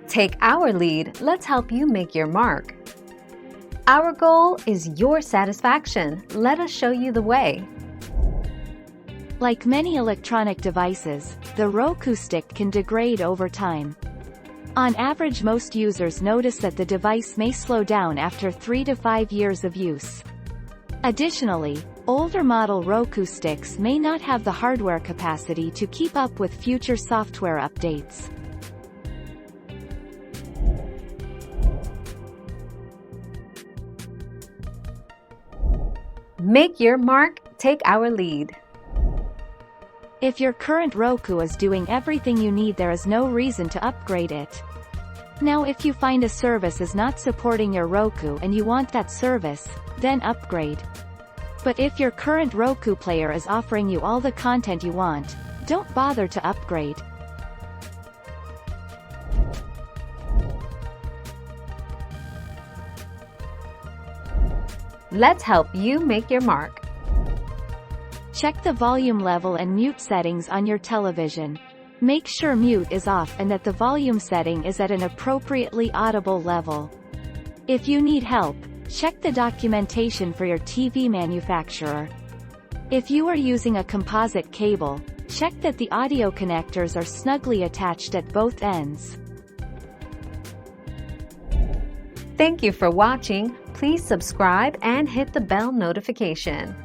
Take our lead, let's help you make your mark. Our goal is your satisfaction. Let us show you the way. Like many electronic devices, the Roku stick can degrade over time. On average, most users notice that the device may slow down after 3 to 5 years of use. Additionally, older model Roku sticks may not have the hardware capacity to keep up with future software updates. Make your mark, take our lead. If your current Roku is doing everything you need, there is no reason to upgrade it. Now, if you find a service is not supporting your Roku and you want that service, then upgrade. But if your current Roku player is offering you all the content you want, don't bother to upgrade. Let's help you make your mark. Check the volume level and mute settings on your television. Make sure mute is off and that the volume setting is at an appropriately audible level. If you need help, check the documentation for your TV manufacturer. If you are using a composite cable, check that the audio connectors are snugly attached at both ends. Thank you for watching. Please subscribe and hit the bell notification.